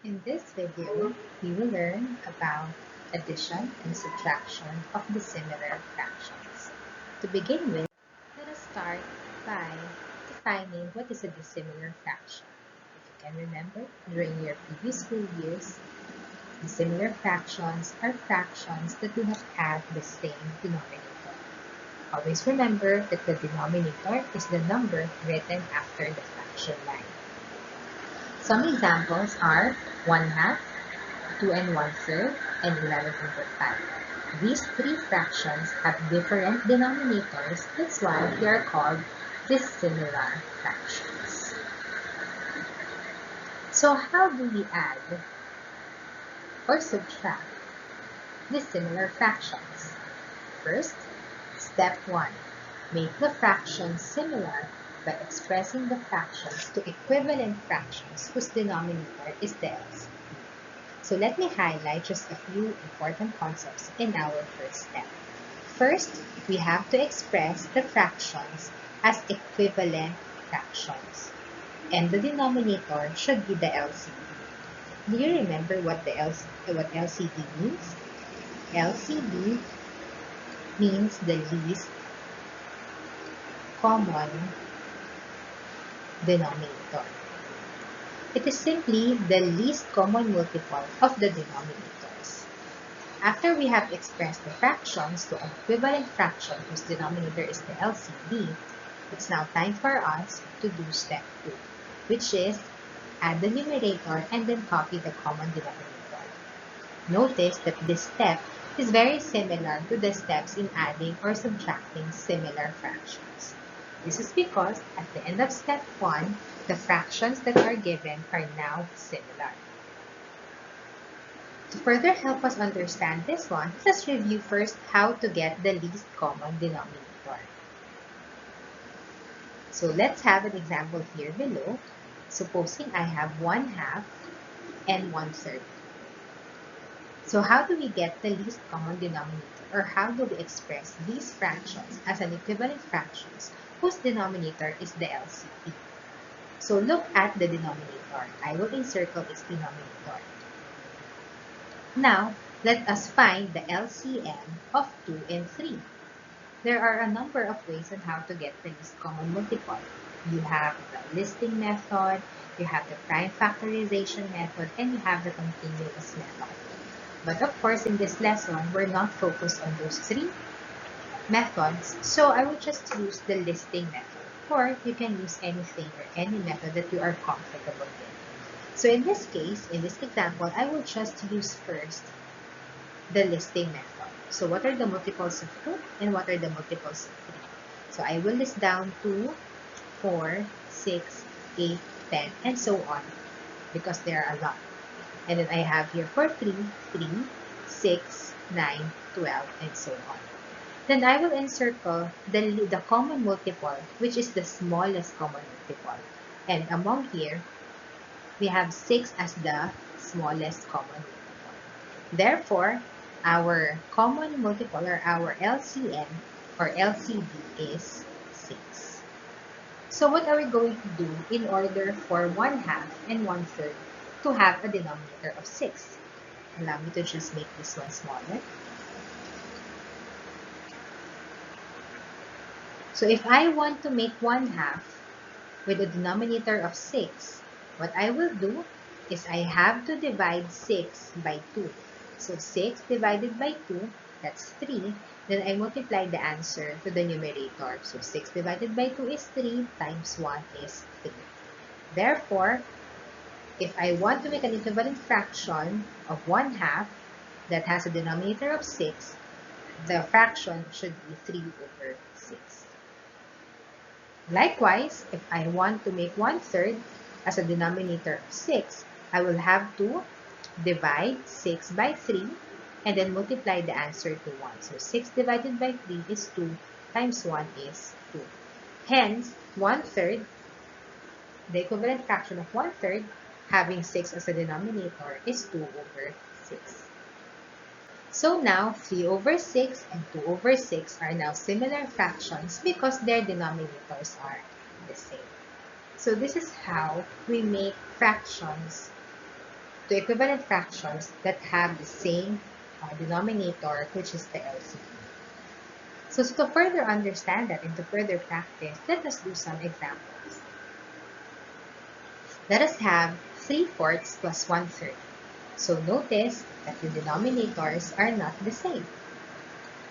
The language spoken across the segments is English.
In this video, we will learn about addition and subtraction of dissimilar fractions. To begin with, let us start by defining what is a dissimilar fraction. If you can remember, during your previous school years, dissimilar fractions are fractions that do not have the same denominator. Always remember that the denominator is the number written after the fraction line. Some examples are 1/2, 2 and 1/3, and 11/5. These three fractions have different denominators, that's why they are called dissimilar fractions. So how do we add or subtract dissimilar fractions? First, step 1. Make the fractions similar by expressing the fractions to equivalent fractions whose denominator is the LCD. So let me highlight just a few important concepts in our first step. First, we have to express the fractions as equivalent fractions, and the denominator should be the LCD. Do you remember what LCD means? LCD means the least common denominator. It is simply the least common multiple of the denominators. After we have expressed the fractions to an equivalent fraction whose denominator is the LCD, it's now time for us to do step 2, which is add the numerator and then copy the common denominator. Notice that this step is very similar to the steps in adding or subtracting similar fractions. This is because at the end of step 1, the fractions that are given are now similar. To further help us understand this one, let's review first how to get the least common denominator. So let's have an example here below. Supposing I have 1/2 and 1/3. So how do we get the least common denominator, or how do we express these fractions as an equivalent fractions whose denominator is the LCD? So look at the denominator. I will encircle its denominator. Now, let us find the LCM of 2 and 3. There are a number of ways on how to get the least common multiple. You have the listing method, you have the prime factorization method, and you have the continuous method. But of course, in this lesson, we're not focused on those three methods, so I will just use the listing method, or you can use anything or any method that you are comfortable with. So in this case, in this example, I will just use first the listing method. So what are the multiples of 2 and what are the multiples of 3? So I will list down 2, 4, 6, 8, 10, and so on, because there are a lot. And then I have here for 3, 3, 6, 9, 12, and so on. Then I will encircle the common multiple, which is the smallest common multiple. And among here, we have 6 as the smallest common multiple. Therefore, our common multiple, or our LCM or LCD, is 6. So what are we going to do in order for 1/2 and 1/3 to have a denominator of 6? Allow me to just make this one smaller. So if I want to make 1/2 with a denominator of 6, what I will do is I have to divide 6 by 2. So 6 divided by 2, that's 3. Then I multiply the answer to the numerator. So 6 divided by 2 is 3, times 1 is 3. Therefore, if I want to make an equivalent fraction of 1/2 that has a denominator of 6, the fraction should be 3/6. Likewise, if I want to make 1/3 as a denominator of 6, I will have to divide 6 by 3 and then multiply the answer to 1. So 6 divided by 3 is 2, times 1 is 2. Hence, 1/3, the equivalent fraction of 1/3, having 6 as a denominator, is 2/6. So now, 3/6 and 2/6 are now similar fractions because their denominators are the same. So this is how we make fractions to equivalent fractions that have the same denominator, which is the LCM. So to further understand that and to further practice, let us do some examples. Let us have 3/4 plus 1/3. So notice that the denominators are not the same.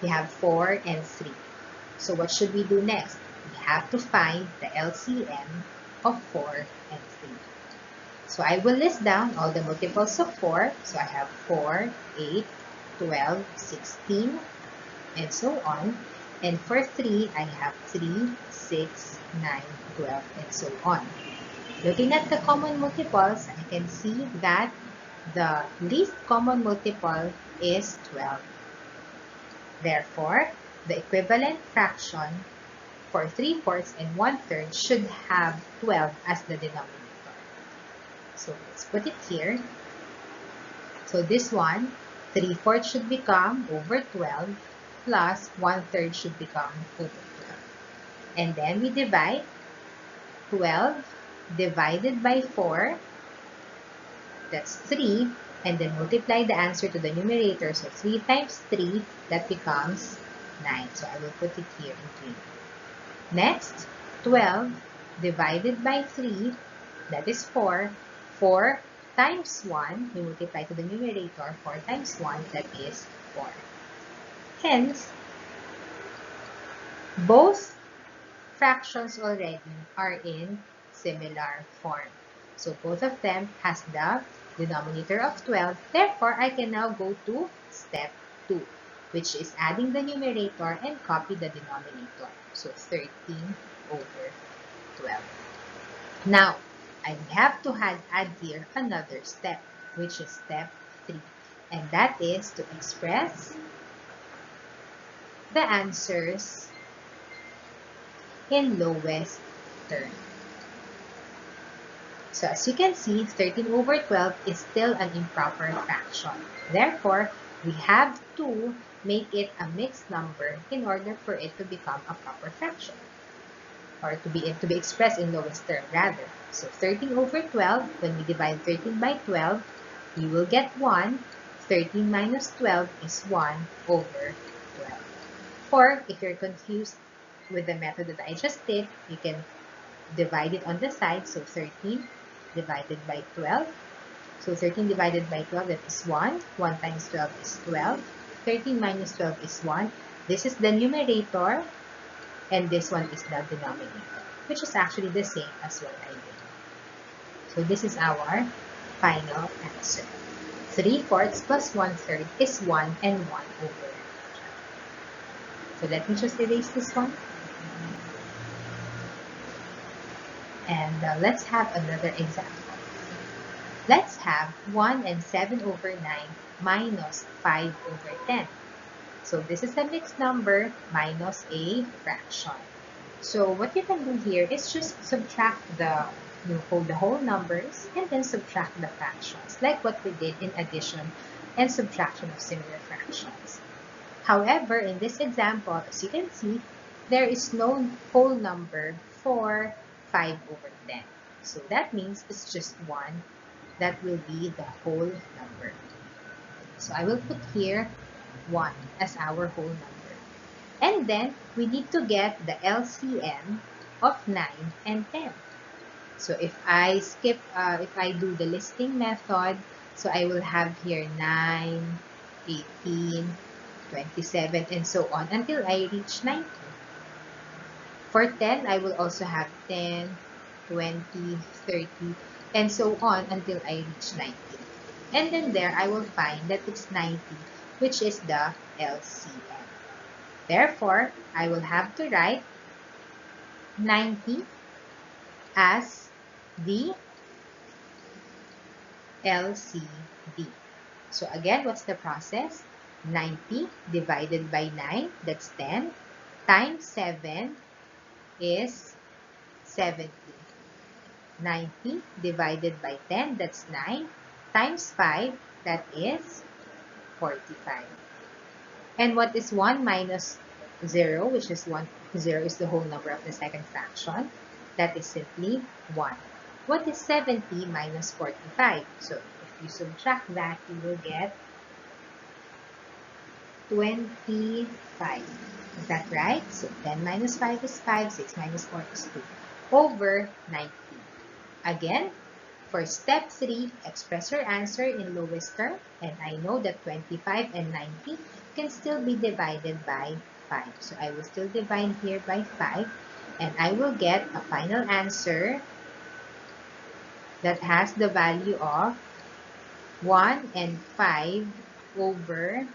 We have 4 and 3. So what should we do next? We have to find the LCM of 4 and 3. So I will list down all the multiples of 4. So I have 4, 8, 12, 16, and so on. And for 3, I have 3, 6, 9, 12, and so on. Looking at the common multiples, I can see that the least common multiple is 12. Therefore, the equivalent fraction for 3/4 and 1/3 should have 12 as the denominator. So let's put it here. So this one, 3/4 should become over 12 plus 1/3 should become over 12. And then we divide 12 divided by 4, that's 3, and then multiply the answer to the numerator. So 3 times 3, that becomes 9. So I will put it here in green. Next, 12 divided by 3, that is 4. 4 times 1, we multiply to the numerator. 4 times 1, that is 4. Hence, both fractions already are in similar form. So both of them has the denominator of 12. Therefore, I can now go to step 2, which is adding the numerator and copy the denominator. So 13 over 12. Now, I have to add here another step, which is step 3. And that is to express the answers in lowest term. So as you can see, 13 over 12 is still an improper fraction. Therefore, we have to make it a mixed number in order for it to become a proper fraction, or to be expressed in lowest term rather. So 13 over 12, when we divide 13 by 12, we will get 1. 13 minus 12 is 1 over 12. Or if you're confused with the method that I just did, you can divide it on the side. So 13 divided by 12. So 13 divided by 12, that is 1. 1 times 12 is 12. 13 minus 12 is 1. This is the numerator, and this one is the denominator, which is actually the same as what I did. So this is our final answer. 3/4 plus 1/3 is 1 and 1 over 12. So let me just erase this one. And let's have another example. Let's have 1 and 7 over 9 minus 5 over 10. So this is a mixed number minus a fraction. So what you can do here is just subtract the whole numbers and then subtract the fractions, like what we did in addition and subtraction of similar fractions. However, in this example, as you can see, there is no whole number for 5 over 10. So that means it's just 1 that will be the whole number. So I will put here 1 as our whole number. And then we need to get the LCM of 9 and 10. So if I do the listing method, so I will have here 9, 18, 27, and so on until I reach 90. For 10, I will also have 10, 20, 30, and so on until I reach 90. And then there, I will find that it's 90, which is the LCM. Therefore, I will have to write 90 as the LCD. So again, what's the process? 90 divided by 9, that's 10, times 7 is 70. 90 divided by 10, that's 9, times 5, that is 45. And what is 1 minus 0, which is 1, 0 is the whole number of the second fraction. That is simply 1. What is 70 minus 45? So if you subtract that, you will get 25. Is that right? So 10 minus 5 is 5, 6 minus 4 is 2, over 90. Again, for step 3, express your answer in lowest term, and I know that 25 and 90 can still be divided by 5. So I will still divide here by 5, and I will get a final answer that has the value of 1 and 5 over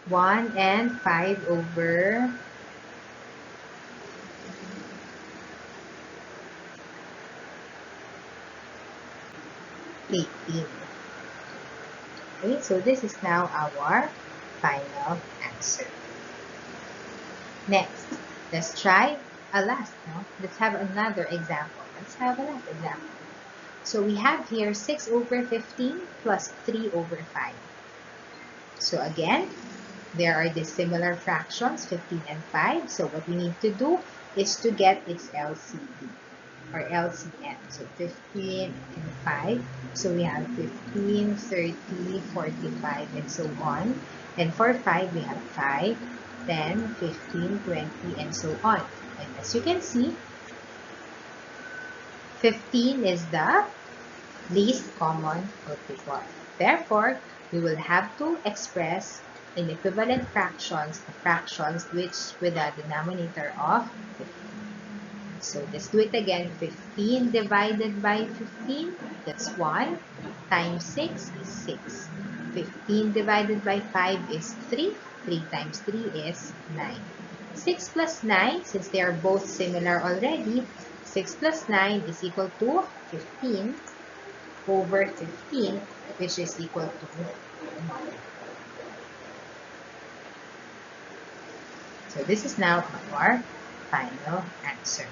1 and 5 over 18. Okay, so this is now our final answer. Next, let's try a last. No? Let's have another example. So we have here 6 over 15 plus 3 over 5. So again, there are dissimilar fractions, 15 and 5. So what we need to do is to get its LCD or LCM. So 15 and 5. So we have 15, 30, 45, and so on. And for 5, we have 5, 10, 15, 20, and so on. And as you can see, 15 is the least common multiple. Therefore, we will have to express in equivalent fractions the fractions which with a denominator of 15. So let's do it again. 15 divided by 15, that's 1, times 6 is 6. 15 divided by 5 is 3. 3 times 3 is 9. 6 plus 9, since they are both similar already, 6 plus 9 is equal to 15 over 15, which is equal to 1. So this is now our final answer.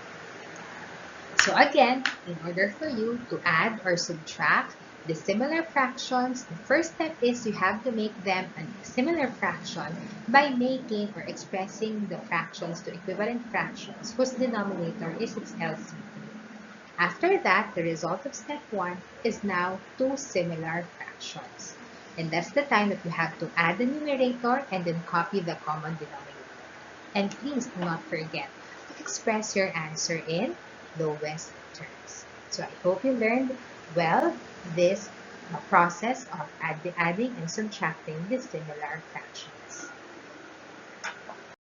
So again, in order for you to add or subtract dissimilar fractions, the first step is you have to make them a similar fraction by making or expressing the fractions to equivalent fractions whose denominator is its LCD. After that, the result of step 1 is now two similar fractions. And that's the time that you have to add the numerator and then copy the common denominator. And please do not forget to express your answer in lowest terms. So I hope you learned well this process of adding and subtracting dissimilar fractions.